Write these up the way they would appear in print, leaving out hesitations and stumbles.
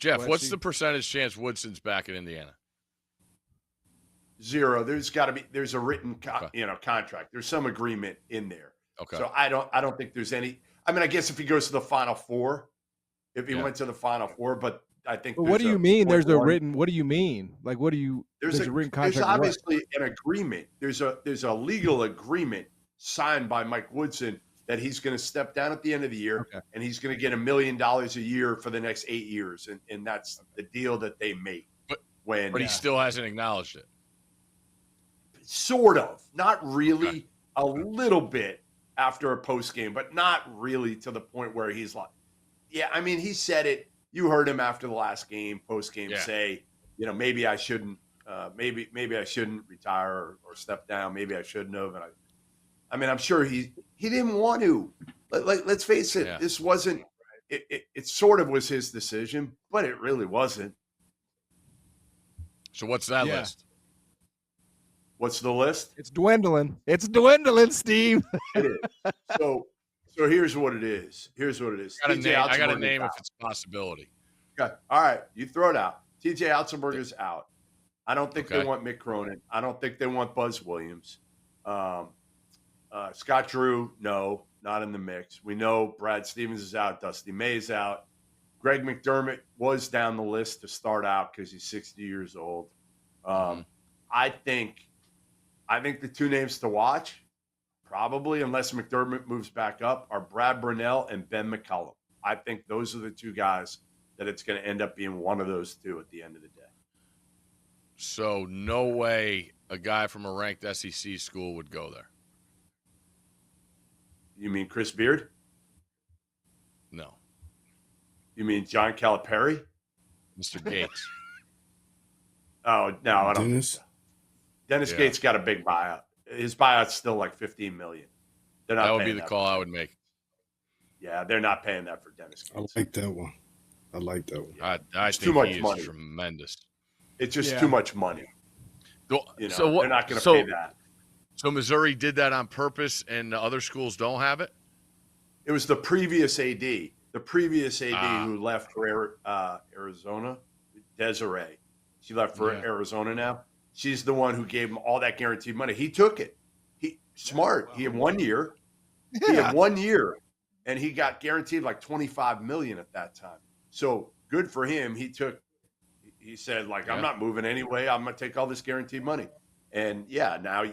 Jeff, what's the percentage chance Woodson's back in Indiana? 0. There's a written contract. There's some agreement in there. Okay. So I don't think there's any. I mean, I guess if he goes to the Final Four, if he went to the Final Four, but I think. But what do you mean? There's a written. What do you mean? Like, what do you? There's a written contract. There's obviously an agreement. There's a legal agreement signed by Mike Woodson that he's going to step down at the end of the year, and he's going to get $1 million a year for the next 8 years, and that's the deal that they make. But he still hasn't acknowledged it. Sort of, not really. Okay. A little bit after a post game, but not really to the point where he's like, yeah. I mean, he said it. You heard him after the last game, post game, say, maybe I shouldn't, maybe I shouldn't retire or step down. Maybe I shouldn't have. And I mean, I'm sure he didn't want to. Let's face it. Yeah. This wasn't. It sort of was his decision, but it really wasn't. So what's that list? What's the list? It's dwindling. It's dwindling, Steve. It is. So here's what it is. I got a name if it's a possibility. Okay. All right. You throw it out. TJ Otzelberger's out. I don't think they want Mick Cronin. I don't think they want Buzz Williams. Scott Drew, no, not in the mix. We know Brad Stevens is out. Dusty May's out. Greg McDermott was down the list to start out because he's 60 years old. I think the two names to watch, probably, unless McDermott moves back up, are Brad Brunell and Ben McCullum. I think those are the two guys that it's going to end up being one of those two at the end of the day. So no way a guy from a ranked SEC school would go there. You mean Chris Beard? No. You mean John Calipari? Mr. Gates. Oh, no, I don't think so. Dennis Gates got a big buyout. His buyout's still like $15 million. That would be the call I would make. Yeah, they're not paying that for Dennis Gates. I like that one. I think too much he money. Is tremendous. It's just too much money. So what, they're not going to pay that. So Missouri did that on purpose, and the other schools don't have it? It was the previous AD. The previous AD who left for Arizona, Desiree. She left for Arizona now. She's the one who gave him all that guaranteed money. He took it. Smart. He had 1 year. He had 1 year, and he got guaranteed like $25 million at that time. So good for him. He said, I'm not moving anyway. I'm going to take all this guaranteed money. And now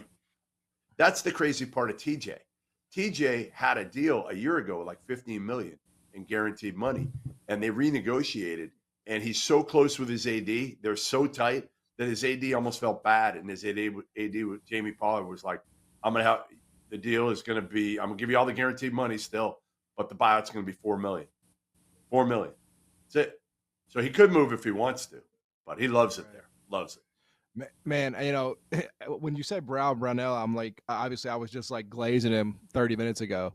that's the crazy part of TJ. TJ had a deal a year ago, like $15 million in guaranteed money, and they renegotiated. And he's so close with his AD. They're so tight that his AD almost felt bad. And his AD with Jamie Pollard was like, I'm going to give you all the guaranteed money still, but the buyout's going to be $4 million. $4 million. That's it. So he could move if he wants to, but he loves it there. Loves it. Man, when you said Brunell, I'm like, obviously I was just like glazing him 30 minutes ago.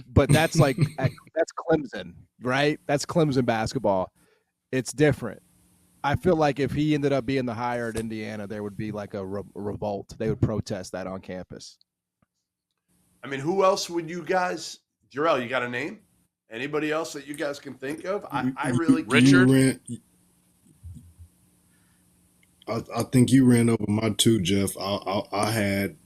But that's that's Clemson, right? That's Clemson basketball. It's different. I feel like if he ended up being the hire at Indiana, there would be like a revolt. They would protest that on campus. I mean, who else would you guys – Jarrell, you got a name? Anybody else that you guys can think of? I really – Richard? I think you ran over my two, Jeff. I had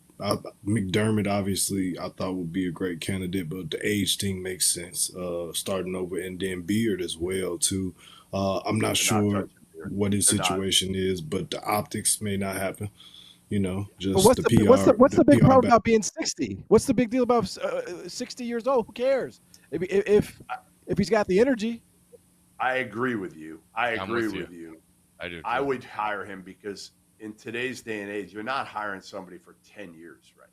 McDermott, obviously, I thought would be a great candidate, but the age thing makes sense, starting over, and then Beard as well, too. I'm not sure what his situation is, but the optics may not happen. Just what's the PR. What's the big problem about being 60? What's the big deal about 60 years old? Who cares? If he's got the energy. I agree with you. I agree with you. I do. I would hire him because in today's day and age, you're not hiring somebody for 10 years, right?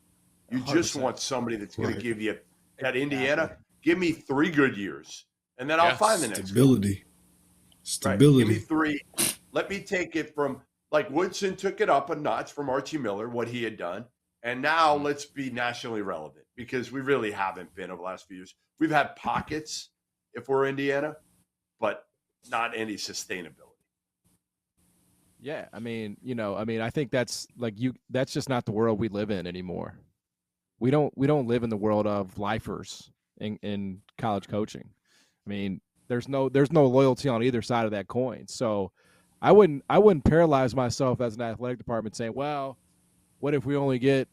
You 100%. Just want somebody that's going to give you that Indiana. Give me 3 good years, and then I'll find the next stability. Right. Give me 3. Let me take it from like Woodson took it up a notch from Archie Miller, what he had done, and now let's be nationally relevant because we really haven't been over the last few years. We've had pockets if we're Indiana, but not any sustainability. Yeah, I think that's that's just not the world we live in anymore. We don't live in the world of lifers in college coaching. I mean, There's no loyalty on either side of that coin. So I wouldn't paralyze myself as an athletic department saying, well, what if we only get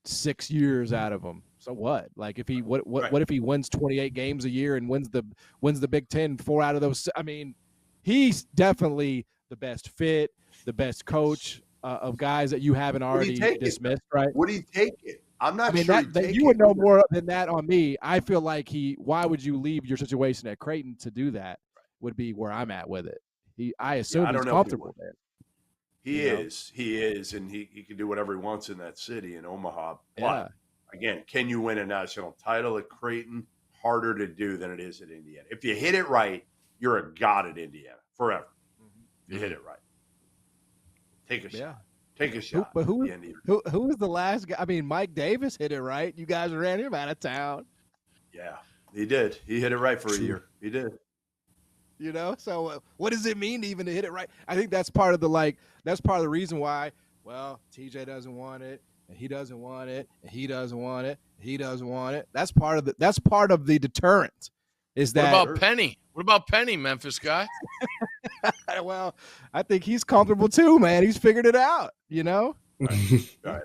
6 years out of him? So what? Like if he what if he wins 28 games a year and wins the Big Ten 4 out of those? I mean, he's definitely the best fit, the best coach of guys that you haven't already dismissed, right? Would he take it? I'm not sure. That you would know more than that on me. I feel like why would you leave your situation at Creighton to do that? Would be where I'm at with it. I assume he's comfortable there. He is, and he can do whatever he wants in that city in Omaha. But again, can you win a national title at Creighton? Harder to do than it is at Indiana. If you hit it right, you're a god at Indiana forever. If you hit it right. Take a shot. Take a shot. Who was the last guy? I mean, Mike Davis hit it right. You guys ran him out of town. Yeah, he did. He hit it right for a year. He did. You know, so what does it mean even to hit it right? I think that's part of the reason why. Well, TJ doesn't want it, and he doesn't want it, and he doesn't want it, and he doesn't want it. That's part of the deterrent. Is that what about Penny? What about Penny, Memphis guy? Well, I think he's comfortable too, man. He's figured it out, you know? All right.